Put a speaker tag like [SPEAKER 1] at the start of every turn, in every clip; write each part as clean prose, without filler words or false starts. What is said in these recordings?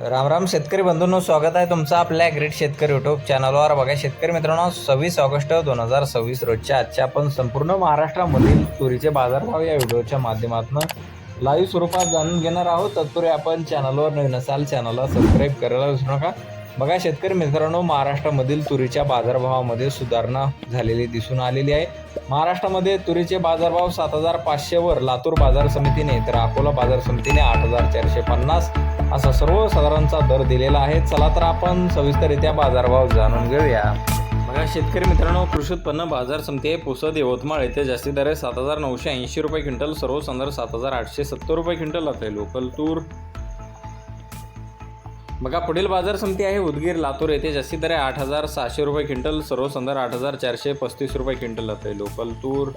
[SPEAKER 1] राम राम शेतकरी बंधूंनो, स्वागत आहे तुमचं आपल्या ग्रेट शेतकरी यूट्यूब चॅनलवर। बघा शेतकरी मित्रांनो, 26 ऑगस्ट 2026 रोजच्या आजच्या आपण संपूर्ण महाराष्ट्रामधील तुरीचे बाजारभाव या व्हिडिओच्या माध्यमातून लाईव्ह स्वरूपात जाणून घेणार आहोत। तत्पूर्वी आपण चॅनलवर नवीन असाल चॅनलला सबस्क्राईब करायला विसरू नका। बघा शेतकरी मित्रांनो, महाराष्ट्रामधील तुरीच्या बाजारभावामध्ये सुधारणा झालेली दिसून आलेली आहे। महाराष्ट्रामध्ये तुरीचे बाजारभाव 7,500 वर लातूर बाजार समितीने तर अकोला बाजार समितीने 8,450 असा सर्वसाधारणचा दर दिलेला आहे। चला तर आपण सविस्तररित्या बाजारभाव जाणून घेऊया। बघा शेतकरी मित्रांनो, कृषी उत्पन्न बाजार समिती आहे पुसद यवतमाळ येथे जास्तीत दर 7,980 रुपये क्विंटल, सर्वसाधारण 7,870 रुपये क्विंटल आहे लोकल तूर। बघा पुढील बाजार समिती आहे उदगीर लातूर येथे जास्तीत दर 8,600 रुपये क्विंटल, सर्वसाधारण 8,435 रुपये क्विंटल आहे लोकल तूर।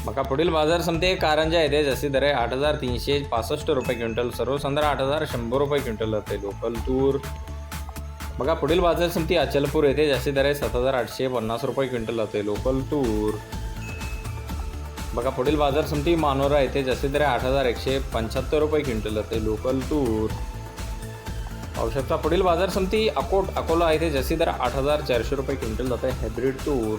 [SPEAKER 1] बघा पुढील बाजार समिती आहे कारंजा येथे जास्तीत दर 8,365 रुपये क्विंटल, सर्वसाधारण 8,100 रुपये क्विंटल आहे लोकल तूर। बघा पुढील बाजार समिती अचलपूर येथे जास्तीत दर 7,850 रुपये क्विंटल आहे लोकल तूर। बघा पुढील बाजार समिती मानोरा येथे जास्तीत दर 8,175 रुपये क्विंटल आहे लोकल तूर। आवश्यकता पुढील बाजार समिती अकोला येथे जास्तीत दर 8,400 रुपये क्विंटल आहे हायब्रिड तूर।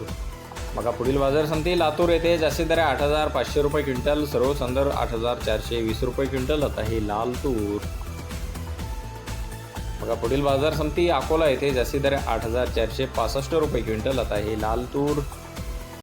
[SPEAKER 1] बघा पुढील बाजार समिती लातूर येथे जास्तीत दर 8,500 रुपये क्विंटल, सर्वसाधारण 8,420 रुपये क्विंटल आहे लाल तूर। बघा पुढील बाजार समिती अकोला येथे जास्तीत दर 8,465 रुपये क्विंटल आहे लाल तूर।